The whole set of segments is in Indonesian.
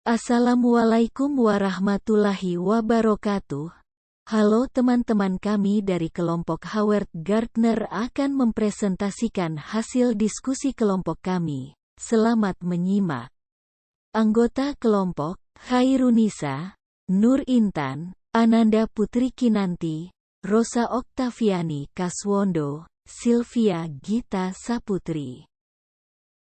Assalamualaikum warahmatullahi wabarakatuh. Halo teman-teman, kami dari kelompok Howard Gardner akan mempresentasikan hasil diskusi kelompok kami. Selamat menyimak. Anggota kelompok: Khairunisa, Nur Intan, Ananda Putri Kinanti, Rosa Oktaviani Kaswondo, Sylvia Gita Saputri.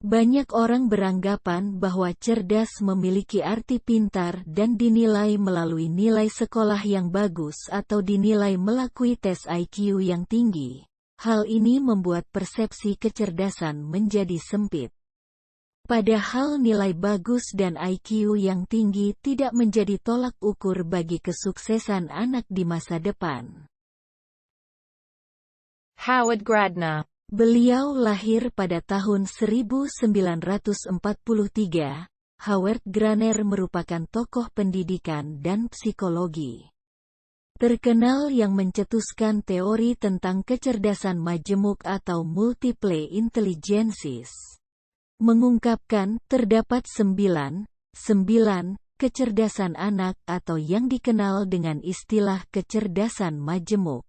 Banyak orang beranggapan bahwa cerdas memiliki arti pintar dan dinilai melalui nilai sekolah yang bagus atau dinilai melalui tes IQ yang tinggi. Hal ini membuat persepsi kecerdasan menjadi sempit. Padahal nilai bagus dan IQ yang tinggi tidak menjadi tolak ukur bagi kesuksesan anak di masa depan. Howard Gardner. Beliau lahir pada tahun 1943. Howard Gardner merupakan tokoh pendidikan dan psikologi terkenal yang mencetuskan teori tentang kecerdasan majemuk atau multiple intelligences. Mengungkapkan terdapat 9 kecerdasan anak atau yang dikenal dengan istilah kecerdasan majemuk.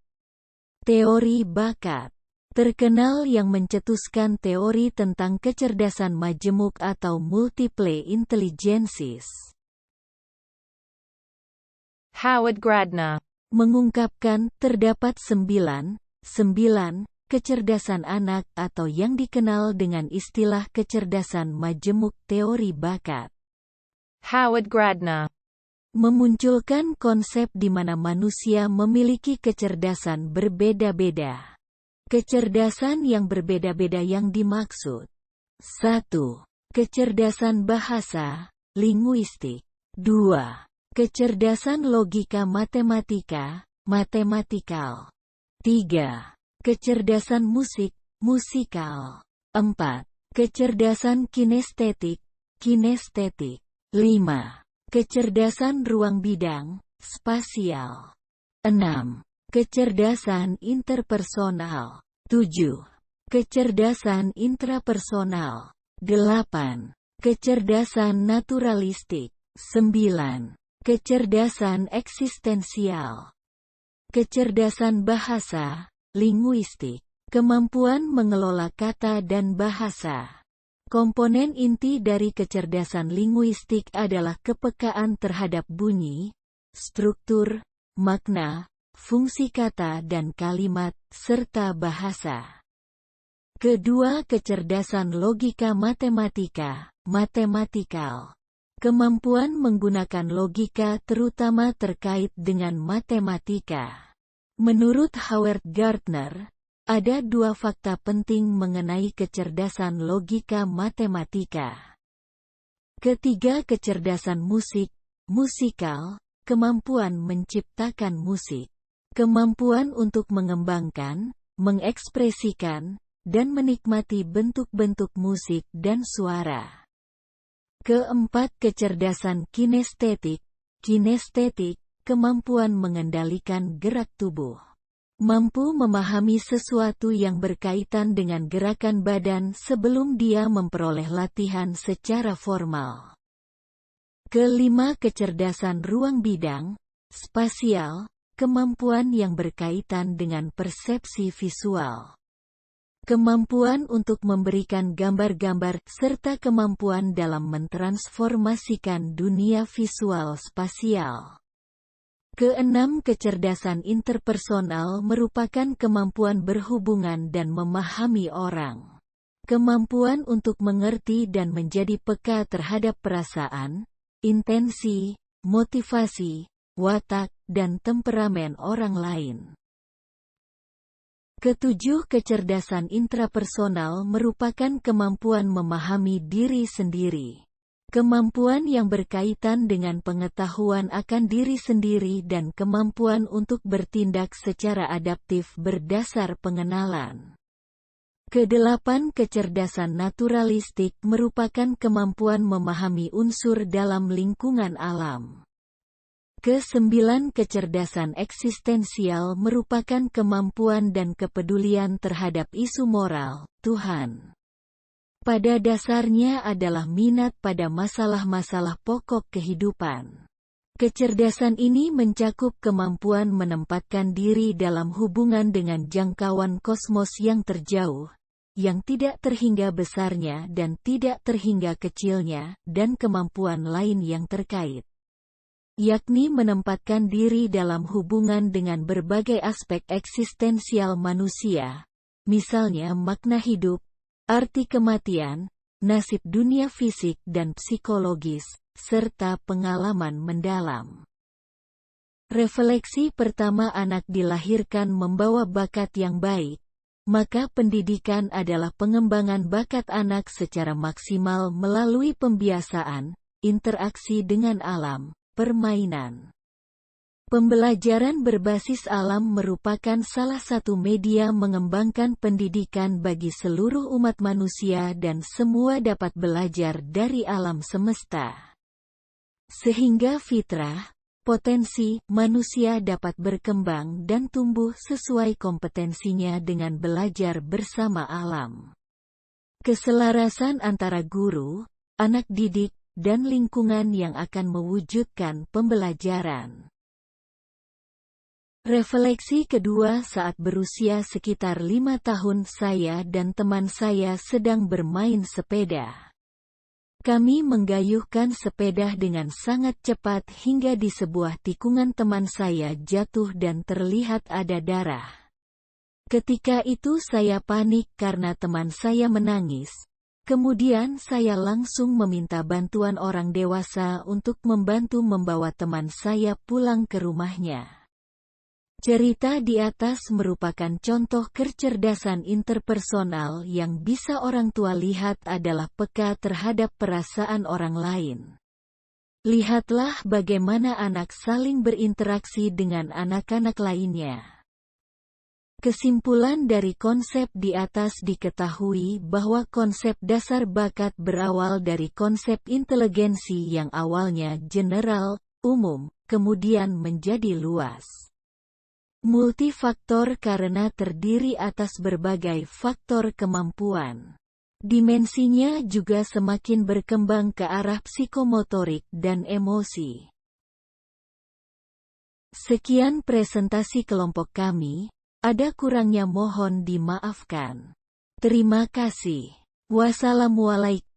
Teori bakat terkenal yang mencetuskan teori tentang kecerdasan majemuk atau multiple intelligences. Howard Gardner mengungkapkan terdapat 9 kecerdasan anak atau yang dikenal dengan istilah kecerdasan majemuk. Teori bakat Howard Gardner memunculkan konsep di mana manusia memiliki kecerdasan berbeda-beda. Kecerdasan yang berbeda-beda yang dimaksud: 1. Kecerdasan bahasa, linguistik. 2. Kecerdasan logika matematika, matematikal. 3. Kecerdasan musik, musikal. 4. Kecerdasan kinestetik, kinestetik. 5. Kecerdasan ruang bidang, spasial. 6. Kecerdasan interpersonal. 7. Kecerdasan intrapersonal. 8. Kecerdasan naturalistik. 9. Kecerdasan eksistensial. Kecerdasan bahasa, linguistik. Kemampuan mengelola kata dan bahasa. Komponen inti dari kecerdasan linguistik adalah kepekaan terhadap bunyi, struktur, makna, fungsi kata dan kalimat, serta bahasa. Kedua, kecerdasan logika matematika, matematikal. Kemampuan menggunakan logika terutama terkait dengan matematika. Menurut Howard Gardner, ada 2 fakta penting mengenai kecerdasan logika matematika. Ketiga, kecerdasan musik, musikal, kemampuan menciptakan musik. Kemampuan untuk mengembangkan, mengekspresikan, dan menikmati bentuk-bentuk musik dan suara. Keempat, kecerdasan kinestetik, kinestetik, kemampuan mengendalikan gerak tubuh. Mampu memahami sesuatu yang berkaitan dengan gerakan badan sebelum dia memperoleh latihan secara formal. Kelima, kecerdasan ruang bidang, spasial, kemampuan yang berkaitan dengan persepsi visual. Kemampuan untuk memberikan gambar-gambar, serta kemampuan dalam mentransformasikan dunia visual spasial. Keenam, kecerdasan interpersonal merupakan kemampuan berhubungan dan memahami orang. Kemampuan untuk mengerti dan menjadi peka terhadap perasaan, intensi, motivasi, watak, dan temperamen orang lain. Ketujuh, kecerdasan intrapersonal merupakan kemampuan memahami diri sendiri. Kemampuan yang berkaitan dengan pengetahuan akan diri sendiri dan kemampuan untuk bertindak secara adaptif berdasar pengenalan. Kedelapan, kecerdasan naturalistik merupakan kemampuan memahami unsur dalam lingkungan alam. Kesembilan, kecerdasan eksistensial merupakan kemampuan dan kepedulian terhadap isu moral, Tuhan. pada dasarnya adalah minat pada masalah-masalah pokok kehidupan. Kecerdasan ini mencakup kemampuan menempatkan diri dalam hubungan dengan jangkauan kosmos yang terjauh, yang tidak terhingga besarnya dan tidak terhingga kecilnya, dan kemampuan lain yang terkait, yakni menempatkan diri dalam hubungan dengan berbagai aspek eksistensial manusia, misalnya makna hidup, arti kematian, nasib dunia fisik dan psikologis, serta pengalaman mendalam. Refleksi pertama, anak dilahirkan membawa bakat yang baik, maka pendidikan adalah pengembangan bakat anak secara maksimal melalui pembiasaan, interaksi dengan alam, permainan. Pembelajaran berbasis alam merupakan salah satu media mengembangkan pendidikan bagi seluruh umat manusia dan semua dapat belajar dari alam semesta. Sehingga fitrah, potensi, manusia dapat berkembang dan tumbuh sesuai kompetensinya dengan belajar bersama alam. Keselarasan antara guru, anak didik, dan lingkungan yang akan mewujudkan pembelajaran. Refleksi kedua, saat berusia sekitar 5 tahun saya dan teman saya sedang bermain sepeda. Kami menggayuhkan sepeda dengan sangat cepat hingga di sebuah tikungan teman saya jatuh dan terlihat ada darah. Ketika itu saya panik karena teman saya menangis. Kemudian saya langsung meminta bantuan orang dewasa untuk membantu membawa teman saya pulang ke rumahnya. Cerita di atas merupakan contoh kecerdasan interpersonal yang bisa orang tua lihat adalah peka terhadap perasaan orang lain. Lihatlah bagaimana anak saling berinteraksi dengan anak-anak lainnya. Kesimpulan dari konsep di atas diketahui bahwa konsep dasar bakat berawal dari konsep inteligensi yang awalnya general, umum, kemudian menjadi luas. Multifaktor karena terdiri atas berbagai faktor kemampuan. Dimensinya juga semakin berkembang ke arah psikomotorik dan emosi. Sekian presentasi kelompok kami, ada kurangnya mohon dimaafkan. Terima kasih. Wassalamualaikum.